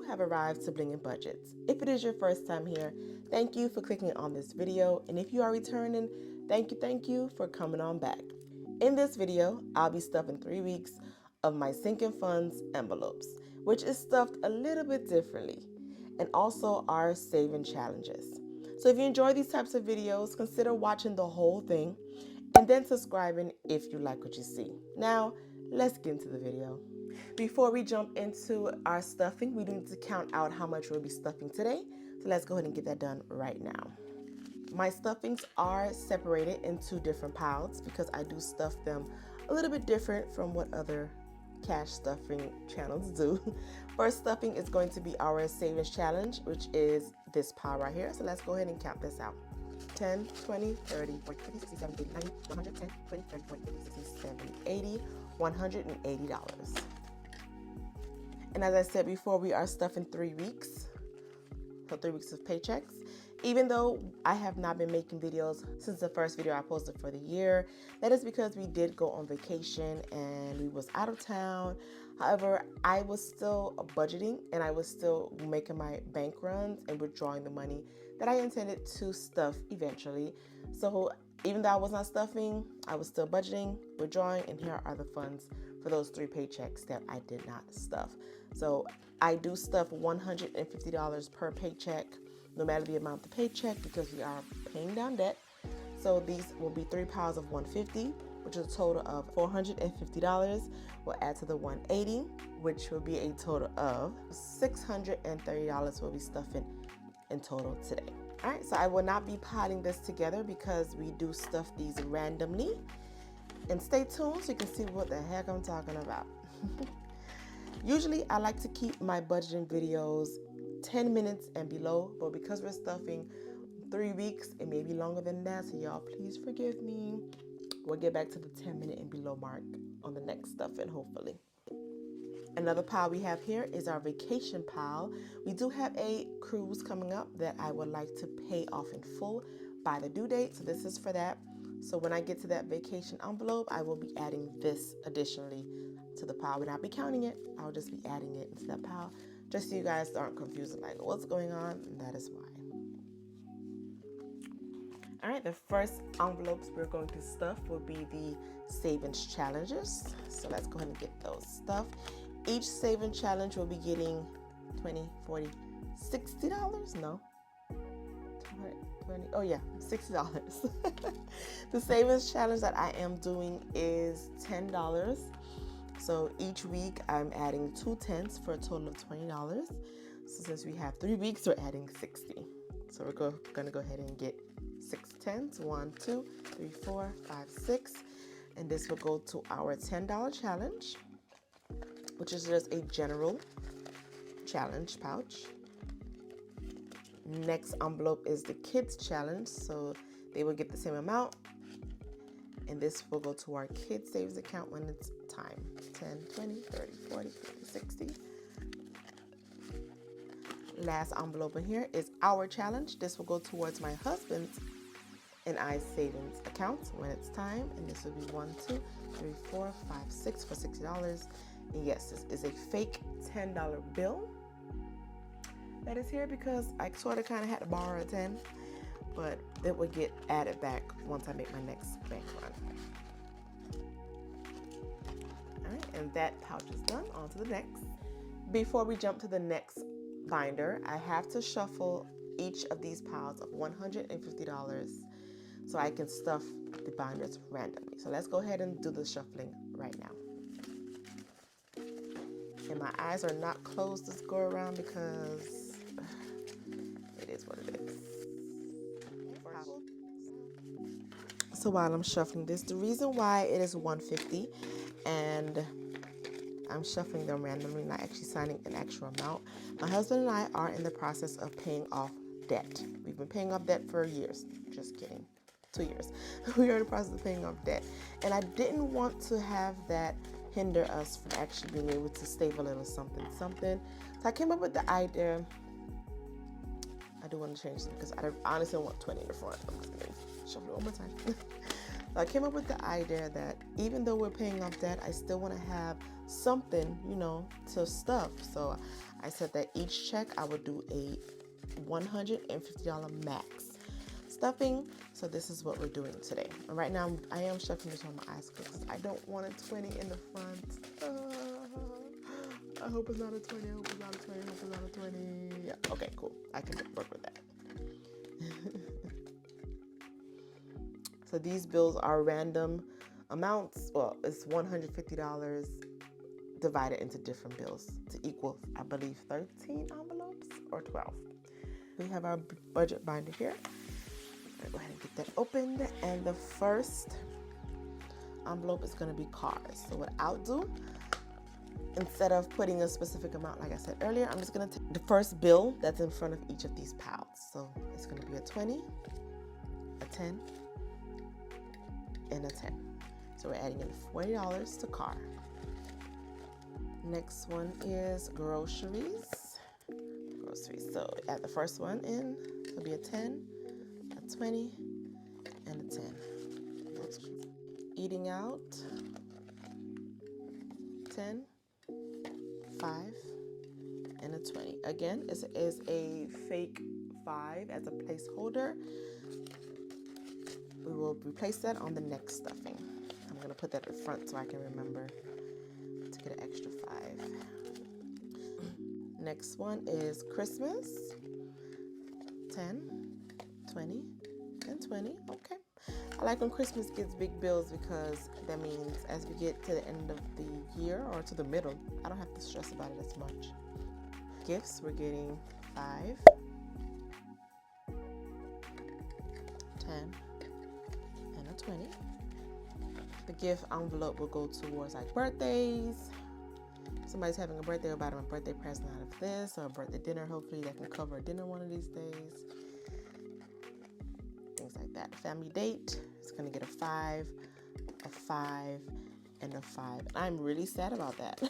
have arrived to Bling'In Budgets. If it is your first time here, thank you for clicking on this video, and if you are returning, thank you for coming on back. In this video, I'll be stuffing 3 weeks of my sinking funds envelopes, which is stuffed a little bit differently, and also our saving challenges. So if you enjoy these types of videos, consider watching the whole thing and then subscribing if you like what you see. Now, let's get into the video. Before we jump into our stuffing, we need to count out how much we'll be stuffing today. So let's go ahead and get that done right now. My stuffings are separated into different piles because I do stuff them a little bit different from what other cash stuffing channels do. First stuffing is going to be our savings challenge, which is this pile right here. So let's go ahead and count this out. 10, 20, 30, 40, 50, 60, 70, 80, 90, 110, 20, 30, 40, 50, 60, 70, 80, $180. And as I said before, we are stuffing 3 weeks, so 3 weeks of paychecks. Even though I have not been making videos since the first video I posted for the year, that is because we did go on vacation and we was out of town. However, I was still budgeting and I was still making my bank runs and withdrawing the money that I intended to stuff eventually. So even though I was not stuffing, I was still budgeting, withdrawing, and here are the funds for those 3 paychecks that I did not stuff. So I do stuff $150 per paycheck, no matter the amount of the paycheck, because we are paying down debt. So these will be 3 piles of $150, which is a total of $450. We'll add to the $180, which will be a total of $630 we'll be stuffing in total today. All right, so I will not be piling this together because we do stuff these randomly. And stay tuned so you can see what the heck I'm talking about. Usually I like to keep my budgeting videos 10 minutes and below, but because we're stuffing 3 weeks, it may be longer than that, so y'all please forgive me. We'll get back to the 10-minute and below mark on the next stuffing, hopefully. Another pile we have here is our vacation pile. We do have a cruise coming up that I would like to pay off in full by the due date, so this is for that. So when I get to that vacation envelope, I will be adding this additionally to the pile. We'll not be counting it, I'll just be adding it into that pile, just so you guys aren't confused like what's going on, and that is why. All right, the first envelopes we're going to stuff will be the savings challenges. So let's go ahead and get those stuffed. Each saving challenge will be getting $20, $40, $60. No, 20, oh yeah, $60. The savings challenge that I am doing is $10. So each week I'm adding 2 tens for a total of $20. So since we have 3 weeks, we're adding 60. So we're gonna go ahead and get 6 tens. 1, 2, 3, 4, 5, 6. And this will go to our $10 challenge, which is just a general challenge pouch. Next envelope is the kids challenge, so they will get the same amount, and this will go to our kids savings account when it's time. 10, 20, 30, 40, 50, 60. Last envelope in here is our challenge. This will go towards my husband's and I's savings account when it's time, and this will be 1, 2, 3, 4, 5, 6 for $60. And yes, this is a fake $10 bill that is here because I sort of kind of had to borrow a 10, but it will get added back once I make my next bank run. All right, and that pouch is done. On to the next. Before we jump to the next binder, I have to shuffle each of these piles of $150 so I can stuff the binders randomly. So let's go ahead and do the shuffling right now. And my eyes are not closed this go around because it is what it is. So while I'm shuffling this, the reason why it is $150 and I'm shuffling them randomly, not actually signing an actual amount, my husband and I are in the process of paying off debt. We've been paying off debt for years. Just kidding. 2 years. We are in the process of paying off debt. And I didn't want to have that hinder us from actually being able to save a little something. So I came up with the idea. I do want to change it because I honestly don't want 20 in the front. I'm just going to shuffle it one more time. So I came up with the idea that even though we're paying off debt, I still want to have something, you know, to stuff. So I said that each check I would do a $150 max stuffing. So this is what we're doing today. And right now I am stuffing this on my eyes because I don't want a 20 in the front. I hope it's not a 20. I hope it's not a 20. I hope it's not a 20. Yeah. Okay, cool. I can work with that. So these bills are random amounts. Well, it's $150 divided into different bills to equal, I believe, 13 envelopes or 12. We have our budget binder here. I'll go ahead and get that opened. And the first envelope is going to be cars. So what I'll do, instead of putting a specific amount, like I said earlier, I'm just going to take the first bill that's in front of each of these piles. So it's going to be a 20, a 10, and a 10. So we're adding in $40 to car. Next one is groceries. So add the first one in. It'll be a 10, a 20, and a 10. Next, eating out, 10, 5, and a 20. Again, this is a fake 5 as a placeholder. We will replace that on the next stuffing. I'm going to put that at the front so I can remember to get an extra 5. Next one is Christmas. 10, 20, and 20. Okay. I like when Christmas gets big bills because that means as we get to the end of the year or to the middle, I don't have to stress about it as much. Gifts, we're getting 5, 10, and a 20. The gift envelope will go towards like birthdays. Somebody's having a birthday, or buy them a birthday present out of this, or a birthday dinner. Hopefully that can cover a dinner one of these days. Things like that. Family date is going to get a 5, a 5, and a 5. And I'm really sad about that.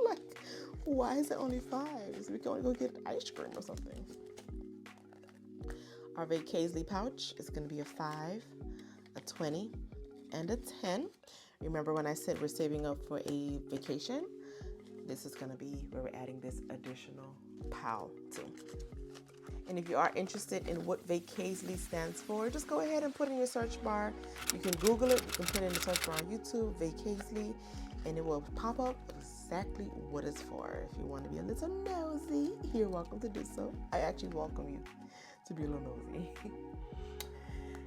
Like, why is it only 5s? We can only go get ice cream or something. Our Vacasley pouch is going to be a 5, a 20, and a 10. Remember when I said we're saving up for a vacation? This is going to be where we're adding this additional POW to. And if you are interested in what Vacasley stands for, just go ahead and put in your search bar. You can Google it. You can put it in the search bar on YouTube, Vacasley, and it will pop up exactly what it's for. If you want to be a little nosy, you're welcome to do so. I actually welcome you to be a little nosy.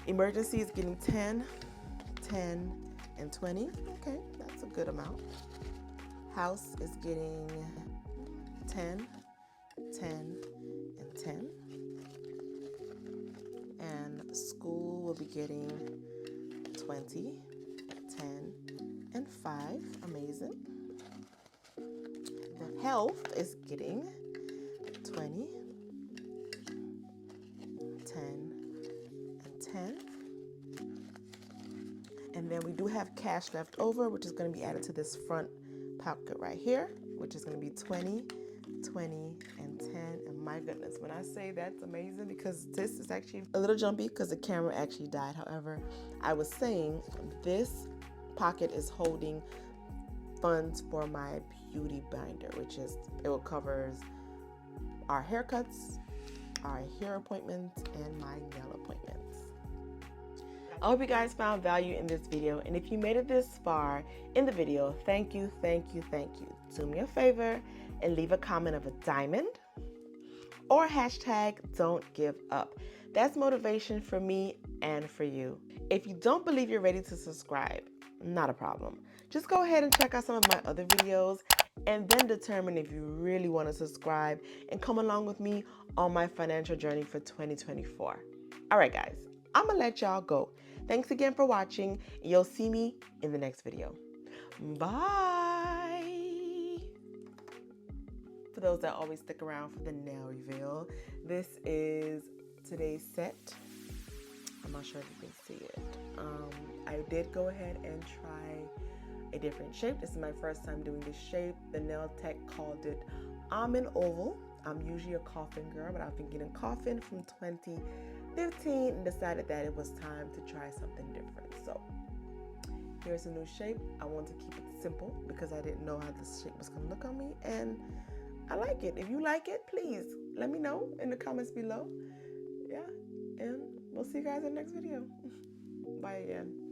Emergency is getting 10, 10, and 20. Okay, that's a good amount. House is getting 10, 10, and 10. And school will be getting 20, 10, and 5. Amazing. The health is getting 20, 10, and 10. And then we do have cash left over, which is going to be added to this front pocket right here, which is going to be 20, 20, and 10. And my goodness, when I say that's amazing, because this is actually a little jumpy because the camera actually died. However, I was saying this pocket is holding funds for my beauty binder, which is, it will covers our haircuts, our hair appointments, and my nail appointments. I hope you guys found value in this video, and if you made it this far in the video, thank you, thank you, thank you. Do me a favor and leave a comment of a diamond or hashtag don't give up. That's motivation for me and for you. If you don't believe you're ready to subscribe, not a problem. Just go ahead and check out some of my other videos and then determine if you really want to subscribe and come along with me on my financial journey for 2024. All right, guys, I'm gonna let y'all go. Thanks again for watching, and you'll see me in the next video. Bye. For those that always stick around for the nail reveal, this is today's set. I'm not sure if you can see it. I did go ahead and try a different shape. This is my first time doing this shape. The nail tech called it almond oval. I'm usually a coffin girl, but I've been getting coffin from 2015 and decided that it was time to try something different. So here's a new shape. I want to keep it simple because I didn't know how this shape was going to look on me, and I like it. If you like it, please let me know in the comments below. Yeah, and we'll see you guys in the next video. Bye again.